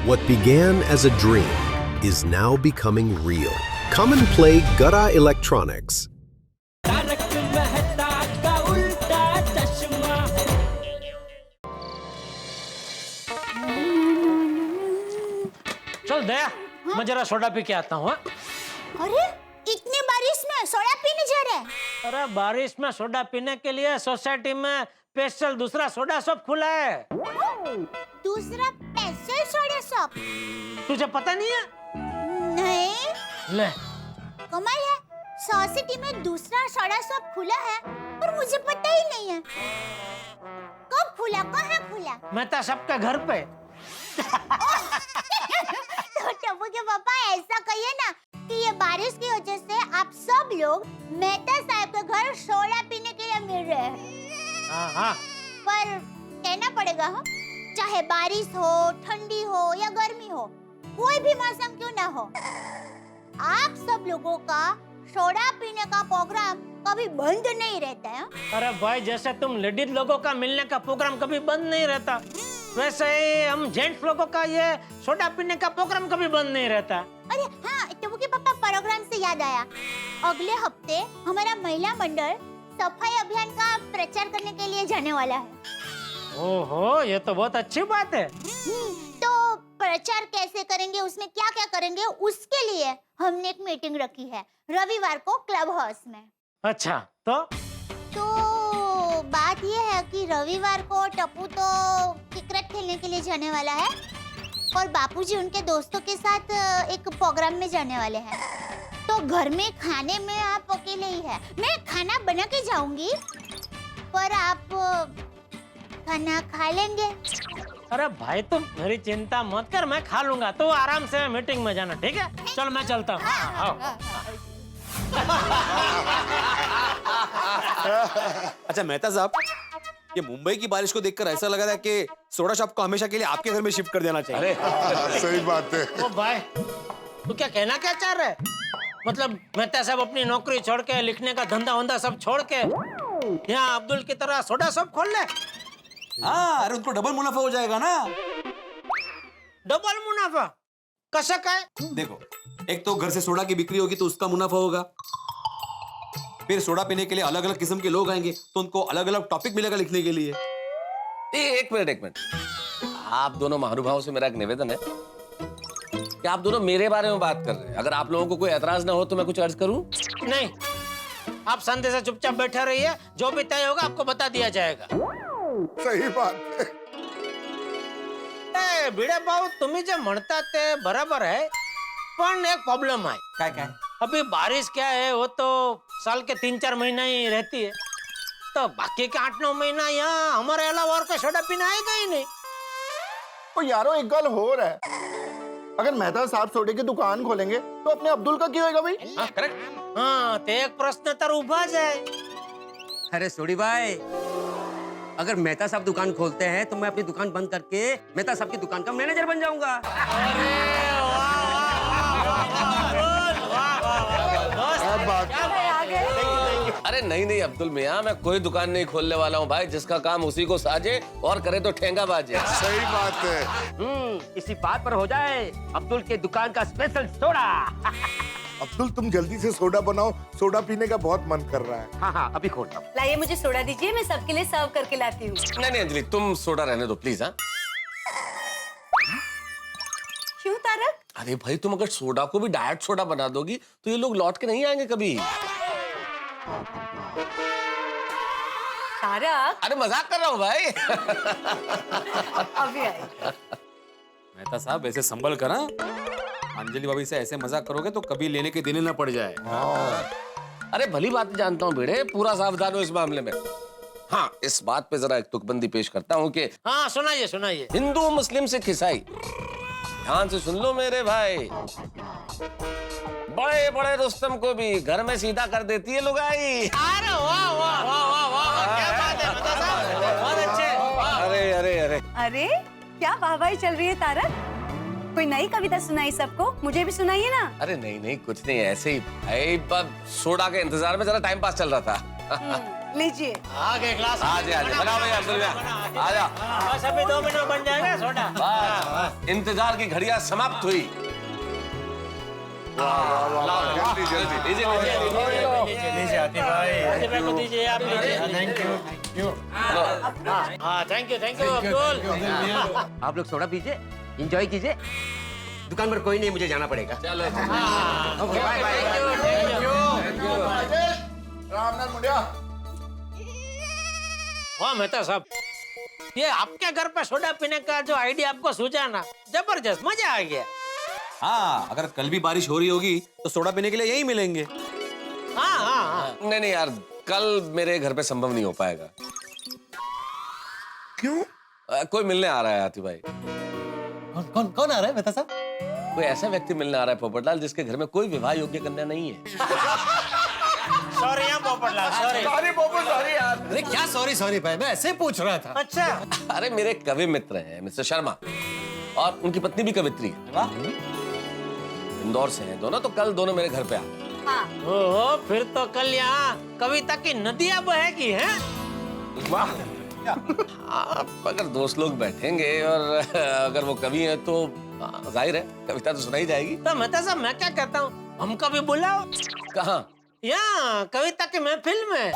What began as a dream is now becoming real. Come and play Gada Electronics. चल दया, मैं जरा soda P के आता हूँ। अरे इतनी बारिश में सोडा पीने जा रहे हैं? अरे बारिश में सोडा पीने के लिए सोसाइटी में स्पेशल दूसरा सोडा शॉप खुला है। दूसरा स्पेशल सोडा शॉप? तुझे पता नहीं है? नहीं। ले, कमाल है, सोसाइटी में दूसरा सोडा शॉप खुला है पर मुझे पता ही नहीं है। कब खुला, कहाँ खुला? मेहता सबके घर पे। तो टप्पू के पापा ऐसा कहिए ना कि ये बारिश की वजह से आप सब लोग मेहता साहब के घर सोडा पीने के लिए मिल रहे हैं। हाँ। पर कहना पड़ेगा हाँ, चाहे बारिश हो, ठंडी हो या गर्मी हो, कोई भी मौसम क्यों ना हो, आप सब लोगों का सोडा पीने का प्रोग्राम कभी बंद नहीं रहता है। अरे भाई, जैसे तुम लेडीज लोगों का मिलने का प्रोग्राम कभी बंद नहीं रहता, वैसे ही हम जेंट्स लोगों का ये सोडा पीने का प्रोग्राम कभी बंद नहीं रहता। अरे हाँ, टप्पू के पापा, प्रोग्राम से याद आया, अगले हफ्ते हमारा महिला मंडल सफाई अभियान का प्रचार करने के लिए जाने वाला है। ओहो, ये तो बहुत अच्छी बात है। तो प्रचार कैसे करेंगे, उसमें क्या क्या करेंगे, उसके लिए हमने एक मीटिंग रखी है रविवार को क्लब हाउस में। अच्छा, तो बात ये है कि रविवार को टप्पू तो क्रिकेट खेलने के लिए जाने वाला है और बापूजी उनके दोस्तों के साथ एक प्रोग्राम में जाने वाले हैं। तो घर में खाने में आप अकेले ही है। मैं खाना बना के जाऊंगी पर आप खाना खा लेंगे। अरे भाई, तुम मेरी चिंता मत कर, मैं खा लूंगा। तो आराम से मीटिंग में जाना, ठीक है? चल मैं चलता हूँ। आओ। अच्छा मेहता साहब, ये मुंबई की बारिश को देखकर ऐसा लग रहा है कि सोडा शॉप को हमेशा के लिए आपके घर में शिफ्ट कर देना चाहिए। सही बात है। ओ भाई, तू क्या कहना क्या चाह रहा है? मतलब मेहता साहब अपनी नौकरी छोड़ के, लिखने का धंधा वंधा सब छोड़ के यहाँ अब्दुल की तरह सोडा शॉप खोल ले? हाँ, अरे उनको डबल मुनाफा हो जाएगा ना। डबल मुनाफा कैसे का है? देखो, एक तो घर से सोडा की बिक्री होगी तो उसका मुनाफा होगा, फिर सोडा पीने के लिए अलग अलग किस्म के लोग आएंगे तो उनको अलग अलग टॉपिक मिलेगा लिखने के लिए। एक मिनट, आप दोनों महानुभावों से मेरा एक निवेदन है कि आप दोनों मेरे बारे में बात कर रहे हैं। अगर आप लोगों को कोई एतराज ना हो तो मैं कुछ अर्ज करूं? नहीं, आप संदेह से चुपचाप बैठे रहिए, जो भी तय होगा आपको बता दिया जाएगा। सही बात है। ए भिड़े भाऊ, तुम्ही जे म्हणता ते बराबर है, पण एक प्रॉब्लम है। क्या? अभी बारिश क्या है, वो तो साल के 3-4 महीना ही रहती है, तो बाकी के 8-9 महीना यहाँ हमारे अलावा और कोई सोडा पीने आएगा ही नहीं। तो यारो एक गल हो रहा है, अगर मेहता साहब सोडे की दुकान खोलेंगे तो अपने अब्दुल का क्या होगा भाई? हाँ, करेक्ट। हाँ, तो एक प्रश्न तर उभा जाए। अरे सोडी भाई, अगर मेहता साहब दुकान खोलते हैं तो मैं अपनी दुकान बंद करके मेहता साहब की दुकान का मैनेजर बन जाऊंगा। अरे नहीं अब्दुल मियाँ, मैं कोई दुकान नहीं खोलने वाला हूँ भाई। जिसका काम उसी को साजे और करे तो ठेंगा बाजे। सही बात है। इसी बात पर हो जाए अब्दुल के दुकान का स्पेशल सोडा। अब्दुल तुम जल्दी से सोडा बनाओ, सोडा पीने का बहुत मन कर रहा है। हाँ, अभी खोलता हूँ। लाइए मुझे सोडा दीजिए, मैं सबके लिए सर्व करके लाती हूँ। नहीं अंजलि, तुम सोडा रहने दो प्लीज। हाँ, क्यों तारक? अरे भाई, तुम अगर सोडा को भी डाइट सोडा बना दोगी तो ये लोग लौट के नहीं आएंगे कभी। तारक, अरे मजाक कर रहा हूँ भाई। अभी आई। मेहता साहब ऐसे संभल कर, अंजलि भाभी से ऐसे मजाक करोगे तो कभी लेने के देने ना पड़ जाए। अरे भली बात जानता हूँ बेड़े, पूरा सावधान हो इस मामले में। हाँ, इस बात पे जरा एक तुकबंदी पेश करता हूँ कि हाँ, सुनाइए। हिंदू, मुस्लिम, सिख, ईसाई, ध्यान से सुन लो मेरे भाई। बड़े बड़े रुस्तम को भी घर में सीधा कर देती है लुगाई। अरे वाह, क्या बात है मेहता साहब, बहुत अच्छे। अरे अरे क्या वाहवाही चल रही है तारक? कोई नई कविता सुनाई सबको, मुझे भी सुनाइए ना। अरे नहीं कुछ नहीं, ऐसे ही भाई, सोडा के इंतजार में जरा टाइम पास चल रहा था। लीजिए। आ गए ग्लास। आ जा बना भैया अब्दुल भैया आ जा। बस अभी 2 मिनट में बन जाएगा सोडा। बस इंतजार की घड़ियां समाप्त हुई। जल्दी जल्दी लीजिए लीजिए आतिफ भाई को दीजिए आप लीजिए। Thank you. हाँ थैंक यू अब्दुल। आप लोग सोडा पीजिए, एंजॉय कीजिए। दुकान पर कोई नहीं, मुझे जाना पड़ेगा। चलो ओके बाय बाय। रामनाथ मुंडिया। वाह मेहता साहब, ये आपके घर पे सोडा पीने का जो आइडिया आपको सूझा ना, जबरदस्त, मजा आ गया। हाँ, अगर कल भी बारिश हो रही होगी तो सोडा पीने के लिए यही मिलेंगे। हाँ। नहीं यार, कल मेरे घर पे संभव नहीं हो पाएगा। क्यों? कोई मिलने आ रहा है आतिफ भाई। कौन आ रहा है मेहता साहब? कोई ऐसा व्यक्ति मिलने आ रहा है पोपटलाल जिसके घर में कोई विवाह योग्य कन्या नहीं है। सॉरी पोपटलाल, सॉरी पोपट, सॉरी यार। अरे क्या सॉरी भाई, मैं ऐसे ही पूछ रहा था। अच्छा। अरे मेरे कवि मित्र हैं मिस्टर शर्मा, और उनकी पत्नी भी कवित्री है। इंदौर से हैं दोनों, तो कल दोनों मेरे घर पे आ। हाँ। ओहो, फिर तो कल यहाँ कविता की नदियाँ बहेगी हैं? वाह। आप अगर दोस्त लोग बैठेंगे और अगर वो कवि हैं तो जाहिर है कविता तो सुनाई जाएगी। तो मेहता साहब मैं क्या कहता हूँ, हमको भी बुलाओ। कहाँ? यहाँ कविता की महफिल में।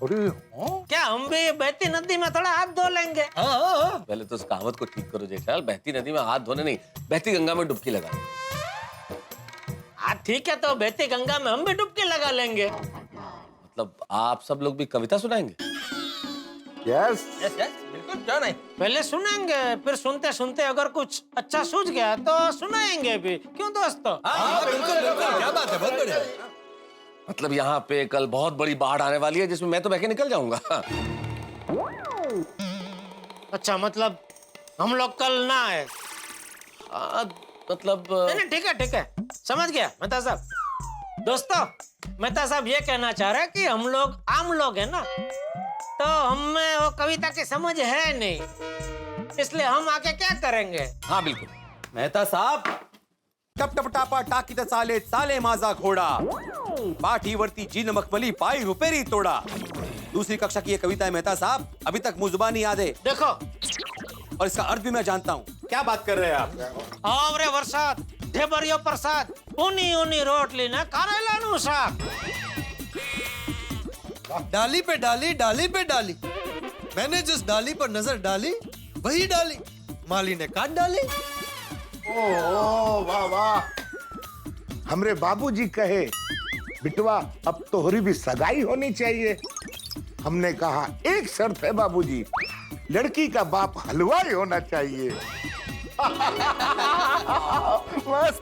क्या हम भी बहती नदी में थोड़ा हाथ धो लेंगे? पहले तो उस कहावत को ठीक करो जेठालाल, बहती नदी में हाथ धोने नहीं, बहती गंगा में डुबकी लगा। हाँ ठीक है, तो बहती गंगा में हम भी डुबकी लगा लेंगे। मतलब आप सब लोग भी कविता सुनाएंगे? यस बिल्कुल, क्यों नहीं। पहले सुनेंगे, फिर सुनते सुनते अगर कुछ अच्छा सूझ गया तो सुनाएंगे भी, क्यों दोस्तों? बिल्कुल, क्या बात है, बहुत बढ़िया। मतलब यहाँ पे कल बहुत बड़ी बाढ़ आने वाली है जिसमें मैं तो बह के निकल जाऊंगा। अच्छा, मतलब हम लोग कल ना आए? मतलब नहीं ठीक है, समझ गया मेहता साहब। दोस्तों, मेहता साहब ये कहना चाह रहे हैं कि हम लोग आम लोग हैं ना, तो हमें वो कविता की समझ है नहीं, इसलिए हम आके क्या करेंगे? हाँ बिल्कुल। मेहता साहब, टप टप टापा टाकी साले साले माजा घोड़ा, पाठीवरती जीन मखमली पाई रुपेरी तोड़ा। दूसरी कक्षा की ये कविता है मेहता साहब, अभी तक मुंह जुबानी याद है देखो, और इसका अर्थ भी मैं जानता हूँ। क्या बात कर रहे हैं आप? आवरे वरसाद ढेबरियो प्रसाद, ऊनी ऊनी रोटली ना करेला नु साग। डाली पे डाली, डाली पे डाली, मैंने जिस डाली पर नजर डाली वही डाली माली ने काट डाली। ओ वाह वाह। हमरे बाबूजी कहे, बिटवा अब तोहरी भी सगाई होनी चाहिए। हमने कहा एक शर्त है बाबूजी, लड़की का बाप हलवाई होना चाहिए। बस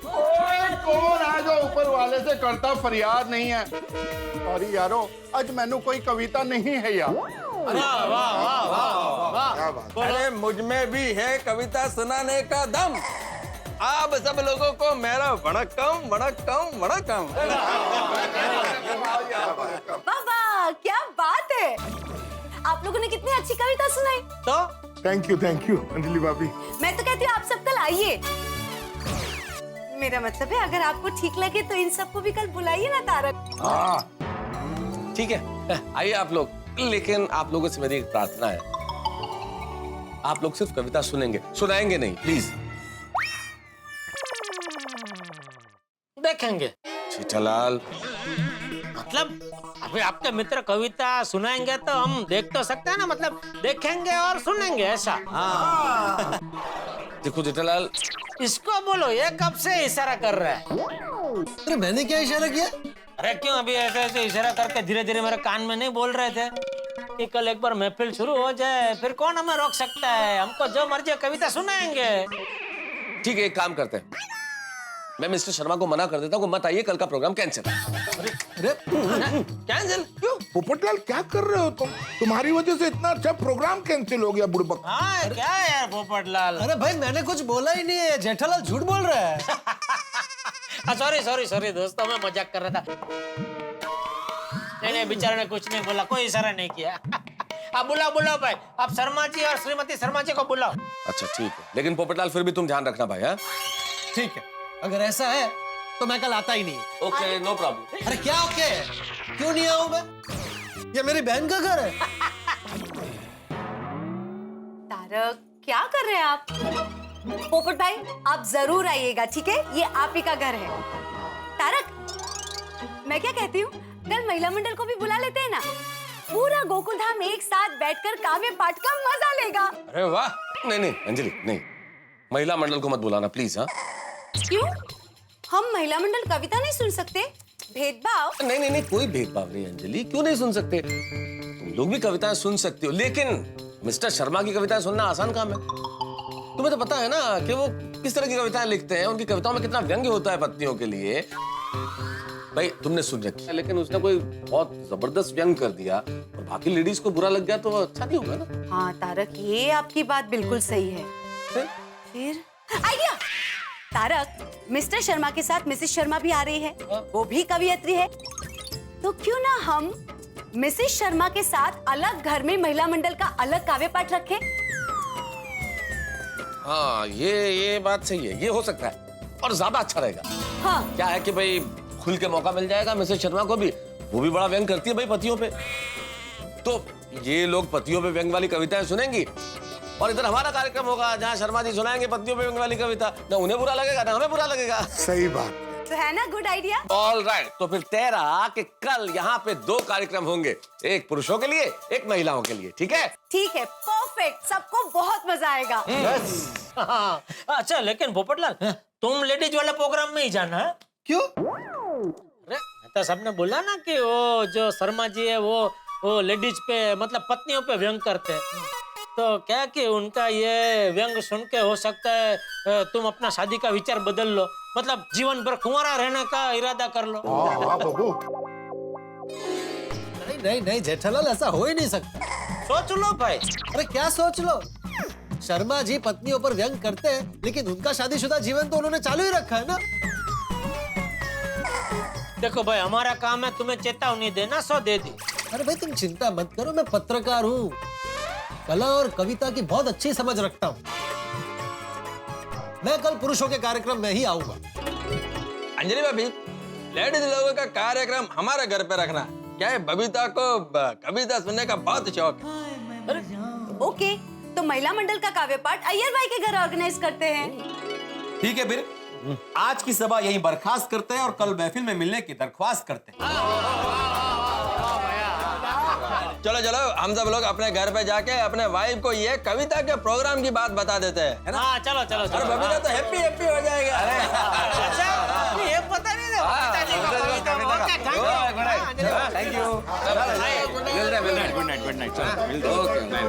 कौन आ जो ऊपर वाले से करता फरियाद नहीं है। सॉरी यारो, आज मैनू कोई कविता नहीं है यार। वाह वाह वाह वाह वाह। क्या बात। अरे मुझ में भी है कविता सुनाने का दम। आप सब लोगों को मेरा वणक्कम वणक्कम वणक्कम। बाबा क्या बात है, आप लोगों ने कितनी अच्छी कविता सुनाई। तो थैंक यू अंजलि भाभी। मैं तो कहती हूँ आप सब कल आइए। मेरा मतलब है अगर आपको ठीक लगे तो इन सबको भी कल बुलाइए ना तारक। हाँ ठीक है, आइए आप लोग, लेकिन आप लोगों से मेरी एक प्रार्थना है, आप लोग सिर्फ कविता सुनेंगे, सुनाएंगे नहीं, प्लीज। देखेंगे। जेठालाल, मतलब अभी आपके मित्र कविता सुनाएंगे तो हम देख तो सकते हैं ना, मतलब देखेंगे और सुनेंगे ऐसा। देखो जेठालाल, इसको बोलो, ये कब से इशारा कर रहा है? अरे मैंने क्या इशारा किया? अरे क्यों अभी ऐसे ऐसे इशारा करके धीरे धीरे मेरे कान में नहीं बोल रहे थे कि कल एक बार महफिल शुरू हो जाए, फिर कौन हमें रोक सकता है? हमको जो मर्जी कविता सुनाएंगे। ठीक है, एक काम करते हैं, मैं मिस्टर शर्मा को मना कर देता हूँ, मत आइए, कल का प्रोग्राम कैंसिल। कैंसिल क्यों? पोपटलाल क्या कर रहे हो तुम? तुम्हारी वजह से इतना अच्छा प्रोग्राम कैंसिल हो गया बुड़बक। हाँ क्या है यार पोपटलाल? अरे भाई मैंने कुछ बोला ही नहीं है, जेठालाल झूठ बोल रहा है। सॉरी दोस्तों, मैं मजाक कर रहा था। नहीं बेचारे ने कुछ नहीं बोला, कोई इशारा नहीं किया। आप बुलाओ भाई, आप शर्मा जी और श्रीमती शर्मा जी को बुलाओ। अच्छा ठीक है, लेकिन पोपटलाल फिर भी तुम ध्यान रखना भाई। हाँ ठीक है, अगर ऐसा है तो मैं कल आता ही नहीं। Okay, no problem. अरे क्या ओके? क्यों नहीं आऊं मैं? ये मेरी बहन का घर है। तारक, क्या कर रहे हैं आप? पोपट भाई, आप जरूर आइएगा, ठीक है? ये आप ही का घर है। तारक, मैं क्या कहती हूँ, कल महिला मंडल को भी बुला लेते हैं ना? पूरा गोकुल धाम एक साथ बैठकर काव्य पाठ का मजा लेगा। अरे वाह। नहीं नहीं अंजलि, नहीं, महिला मंडल को मत बुलाना प्लीज। हाँ, क्यों? हम महिला मंडल कविता नहीं सुन सकते? भेदभाव? नहीं नहीं नहीं, कोई भेदभाव नहीं अंजलि, क्यों नहीं सुन सकते? तुम लोग भी कविताएं सुन सकते हो, लेकिन मिस्टर शर्मा की कविताएं सुनना आसान काम है। तुम्हें तो पता है ना कि वो किस तरह की कविताएं लिखते हैं, उनकी कविताओं में कितना व्यंग्य होता है पत्नियों के लिए। भाई तुमने सुन रखी है, लेकिन उसने कोई बहुत जबरदस्त व्यंग कर दिया और बाकी लेडीज को बुरा लग गया तो अच्छा नहीं होगा ना। हाँ तारक, ये आपकी बात बिल्कुल सही है। फिर आइडिया। तारक, मिस्टर शर्मा के साथ मिसेस शर्मा भी आ रही है, वो भी कवियत्री है, तो क्यों ना हम मिसेस शर्मा के साथ अलग घर में महिला मंडल का अलग काव्य पाठ रखें? हाँ, ये बात सही है, ये हो सकता है और ज्यादा अच्छा रहेगा। हाँ, क्या है कि भाई खुल के मौका मिल जाएगा मिसेस शर्मा को भी, वो भी बड़ा व्यंग करती है भाई पतियों पे, तो ये लोग पतियों पे व्यंग वाली कविताएं सुनेंगी और इधर हमारा कार्यक्रम होगा जहाँ शर्मा जी सुनाएंगे पतियों पे व्यंग वाली कविता, ना उन्हें बुरा लगेगा ना हमें बुरा लगेगा। सही बात। तो है ना गुड आइडिया? ऑल राइट, तो फिर तय रहा कि कल यहाँ पे 2 कार्यक्रम होंगे, एक पुरुषों के लिए एक महिलाओं के लिए, ठीक है? ठीक है, परफेक्ट, सबको बहुत मजा आएगा। हाँ, अच्छा लेकिन पोपटलाल, तुम लेडीज वाले प्रोग्राम में ही जाना है? क्यों? अरे तो सबने बोला ना कि वो जो शर्मा जी है वो लेडीज पे मतलब पत्नियों पे व्यंग करते हैं, तो क्या कि उनका ये व्यंग सुन के हो सकता है तुम अपना शादी का विचार बदल लो, मतलब जीवन भर कुंवारा रहने का इरादा कर लो। हाँ बाबू। नहीं नहीं नहीं जेठालाल, ऐसा हो ही नहीं सकता। सोच लो भाई। अरे क्या सोच लो? शर्मा जी पत्नियों पर व्यंग करते हैं, लेकिन उनका शादीशुदा जीवन तो उन्होंने चालू ही रखा है ना। देखो भाई, हमारा काम है तुम्हें चेतावनी देना, सो दे दी। अरे भाई तुम चिंता मत करो, मैं पत्रकार हूँ, कला और कविता की बहुत अच्छी समझ रखता हूँ। मैं कल पुरुषों के कार्यक्रम में ही आऊंगा। अंजलि भाभी, लेडीज लोगों का कार्यक्रम हमारे घर पे रखना। क्या है, बबीता को कविता सुनने का बहुत शौक है। ओके, तो महिला मंडल का काव्य पाठ अय्यर भाई के घर ऑर्गेनाइज करते हैं। ठीक है, फिर आज की सभा यहीं बर्खास्त करते हैं और कल महफिल में मिलने की दरख्वास्त करते हैं। चलो चलो, हम सब लोग अपने घर पे जाके अपने वाइफ को ये कविता के प्रोग्राम की बात बता देते हैं, है ना? हाँ चलो चलो अरे चलो। बबीता तो हैप्पी हैप्पी हो जाएगा। अच्छा, ये पता नहीं था पिताजी को कविता में। Thank you.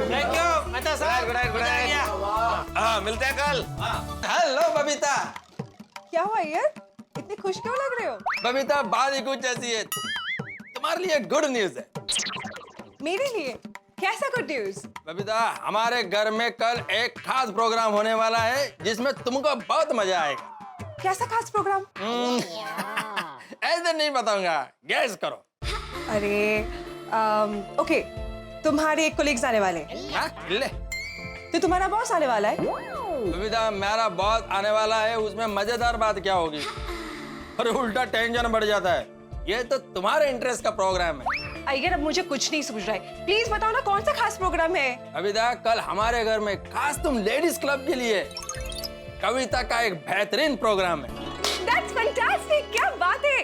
Thank you Mehta साहब। Good night. हाँ, मिलते हैं कल। हेलो बबीता। क्या हुआ यार, इतने खुश क्यों लग रहे हो? बबीता, बात ही कुछ ऐसी है, तुम्हारे लिए गुड न्यूज है। मेरे लिए कैसा गुड न्यूज? बबीता, हमारे घर में कल एक खास प्रोग्राम होने वाला है जिसमें तुमको बहुत मजा आएगा। कैसा खास प्रोग्राम? ऐसे नहीं बताऊंगा, गैस करो। अरे ओके, तुम्हारे एक कोलीग्स आने वाले हैं। हाँ, ले। तो तुम्हारा बॉस आने वाला है? बबीता, मेरा बॉस आने वाला है, उसमें मजेदार बात क्या होगी? अरे उल्टा टेंशन बढ़ जाता है। ये तो तुम्हारे इंटरेस्ट का प्रोग्राम है। अय्यर, अब मुझे कुछ नहीं सूझ रहा है, प्लीज बताओ ना कौन सा खास प्रोग्राम है? बबीता, कल हमारे घर में खास तुम लेडीज क्लब के लिए कविता का एक बेहतरीन प्रोग्राम है। That's fantastic, क्या बात है।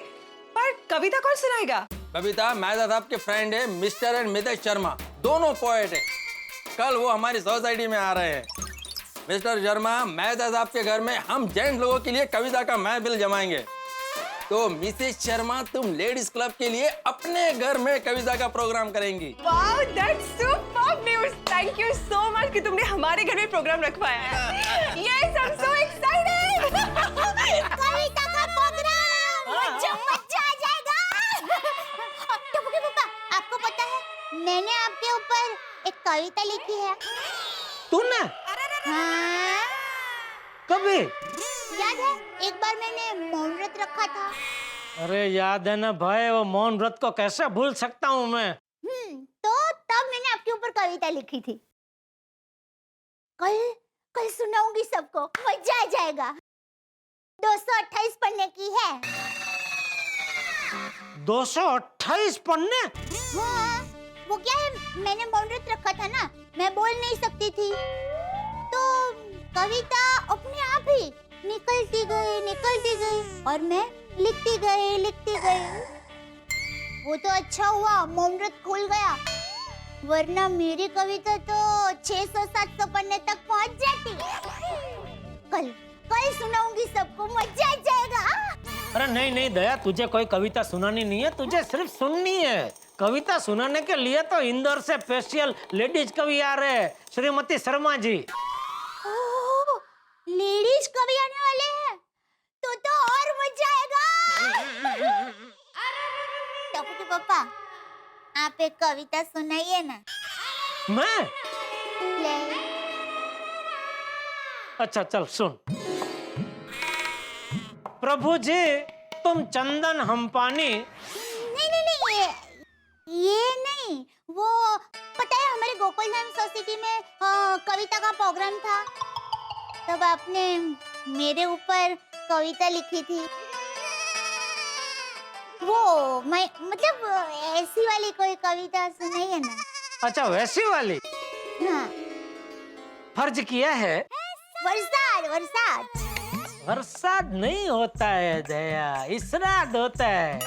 पर कविता कौन सुनाएगा? बबीता, मेहता साहब के फ्रेंड है मिस्टर एंड मिसेस शर्मा, दोनों पोएट है। कल वो हमारी सोसाइटी में आ रहे हैं। मिस्टर शर्मा, मेहता साहब के घर में हम जेंट्स लोगों के लिए कविता का महफिल जमाएंगे, तो मिसेस शर्मा तुम लेडीज क्लब के लिए अपने घर में कविता का प्रोग्राम करेंगी। Wow, that's superb news. Thank you so much कि तुमने हमारे घर में प्रोग्राम रखवाया है। Yes, I'm so excited. कविता का प्रोग्राम, मजा आ जाएगा। टप्पू के पापा, आपको पता है मैंने आपके ऊपर एक कविता लिखी है। तूने? हाँ? कभी? याद है एक बार मैंने मौन व्रत रखा था। अरे याद है ना भाई, वो मौन व्रत को कैसे भूल सकता हूँ मैं। तो तब मैंने आपके ऊपर कविता लिखी थी। कल कल सुनाऊंगी सबको, मजा आ जाएगा। 228 पन्ने की है। 228 पन्ने? हाँ, वो क्या है, मैंने मौन व्रत रखा था ना, मैं बोल नहीं सकती थी, तो कविता अपने आप ही निकलती गई और मैं लिखती गई। वो तो अच्छा हुआ मौन व्रत खुल गया, वरना मेरी कविता तो 600-700 पन्ने तक पहुंच जाती। कल सुनाऊंगी सबको, मजा आ जाएगा। अरे नहीं नहीं दया, तुझे कोई कविता सुनानी नहीं है, तुझे सिर्फ सुननी है। कविता सुनाने के लिए तो इंदौर से स्पेशल लेडीज कवि आ रहे हैं, श्रीमती शर्मा जी। ओह, लेडीज कवि आने वाले हैं, तो और मजा आएगा। टप्पू के पापा, आप एक कविता सुनाइए ना। मैं? ले। अच्छा चल सुन। प्रभु जी तुम चंदन हम पानी। नहीं, ये नहीं, वो पता है हमारे गोकुल धाम सोसाइटी में कविता का प्रोग्राम था, तब आपने मेरे ऊपर कविता लिखी थी। वो मैं मतलब ऐसी वाली कोई कविता सुनाइए ना। अच्छा वैसी वाली? हाँ। फर्ज किया है। बरसात बरसात नहीं होता है दया, इसरात होता है।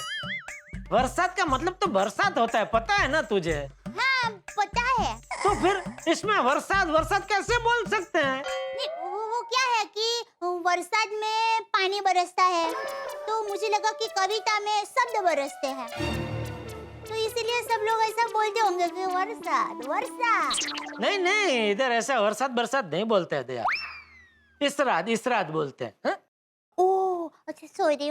बरसात का मतलब तो बरसात होता है, पता है ना तुझे? हाँ पता है। तो फिर इसमें बरसात कैसे बोल सकते हैं? नहीं, वो क्या है कि बरसात में पानी बरसता है, तो मुझे लगा कि कविता में शब्द बरसते हैं, तो इसीलिए सब लोग ऐसा बोलते होंगे कि बरसात। नहीं, इधर ऐसा बरसात नहीं बोलते हैं दया, इसरात बोलते हैं। हाँ? ओह अच्छा, सॉरी।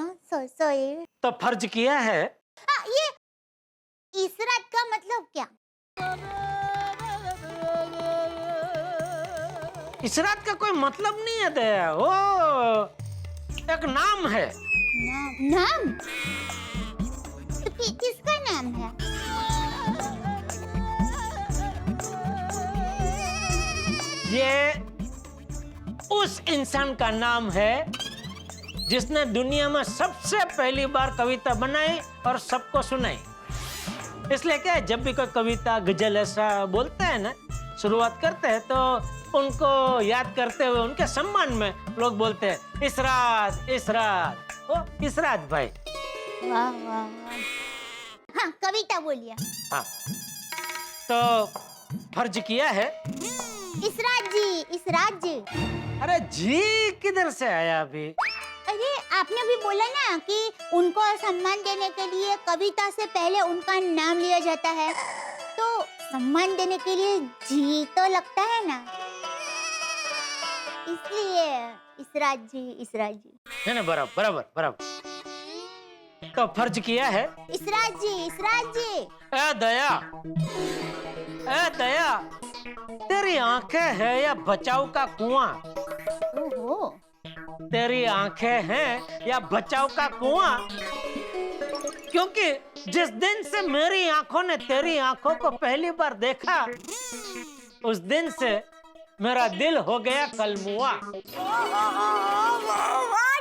तो फर्ज किया है। हाँ, ये इसरात का मतलब क्या? इसरात का कोई मतलब नहीं है दया, वो एक नाम है। नाम? तो किसका नाम है? ये उस इंसान का नाम है जिसने दुनिया में सबसे पहली बार कविता बनाई और सबको सुनाई। इसलिए क्या है, जब भी कोई कविता गजल ऐसा बोलते हैं ना, शुरुआत करते हैं, तो उनको याद करते हुए उनके सम्मान में लोग बोलते हैं इसरात। ओ इसरात भाई। वाह। हाँ कविता बोलिए। हाँ तो फर्ज किया है। इसरात जी। अरे जी किधर से आया अभी? अरे आपने भी बोला ना कि उनको सम्मान देने के लिए कविता से पहले उनका नाम लिया जाता है, तो सम्मान देने के लिए जी तो लगता है ना, इसलिए इसरात जी। नहीं बराबर। तो फर्ज किया है। इसरात जी। ए दया, तेरी आंखें है या बचाव का कुआं? ओहो। तेरी आंखें हैं या बचाव का कुआं? क्योंकि जिस दिन से मेरी आंखों ने तेरी आंखों को पहली बार देखा, उस दिन से मेरा दिल हो गया कलमुआ।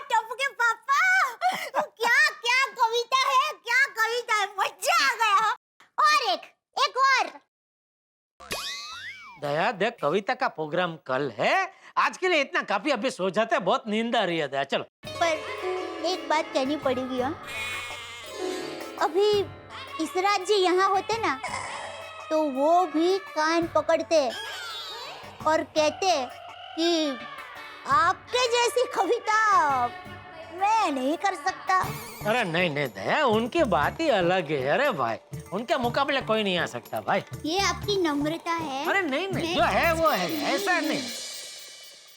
टप्पू के पापा, क्या कविता है, मजा आ गया। और एक और। दया देख, कविता का प्रोग्राम कल है, आज के लिए इतना काफी, अभी सो जाते हैं, बहुत नींद आ रही है दया। चलो। पर एक बात कहनी पड़ेगी। अभी इसरात जी यहाँ होते ना, तो वो भी कान पकड़ते और कहते कि आपके जैसी कविता मैं नहीं कर सकता। अरे नहीं दया, उनकी बात ही अलग है। अरे भाई, उनके मुकाबले कोई नहीं आ सकता भाई। ये आपकी नम्रता है। अरे नहीं, जो है वो है, ऐसा नहीं।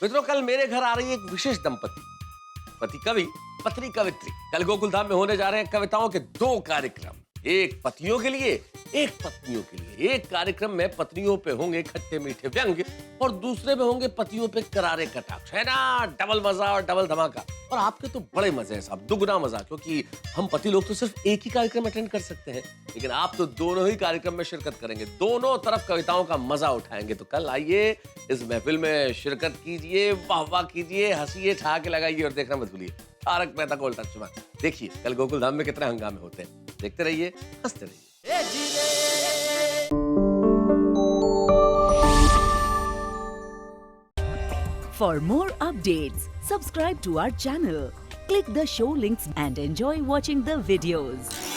मित्रों, कल मेरे घर आ रही है एक विशेष दंपति, पति कवि पत्नी कवित्री। कल गोकुल धाम में होने जा रहे हैं कविताओं के 2 कार्यक्रम, एक पतियों के लिए, एक पत्नियों के लिए। एक कार्यक्रम में पत्नियों पे होंगे खट्टे मीठे व्यंग्य और दूसरे में होंगे पतियों पे करारे कटाक्ष। है ना, डबल मजा और डबल धमाका। और आपके तो बड़े मजे हैं साहब, दुगना मजा, क्योंकि हम पति लोग तो सिर्फ एक ही कार्यक्रम अटेंड कर सकते हैं, लेकिन आप तो दोनों ही कार्यक्रम में शिरकत करेंगे, दोनों तरफ कविताओं का मजा उठाएंगे। तो कल आइए, इस महफिल में शिरकत कीजिए, वाह कीजिए, हंसिए, ठहाके लगाइए और देखना मत भूलिए तारक मेहता का उल्टा चश्मा। देखिए कल गोकुल धाम में कितने हंगामे होते हैं, देखते रहिए, हंसते रहिए। For more updates, subscribe to our channel, click the show links and enjoy watching the videos.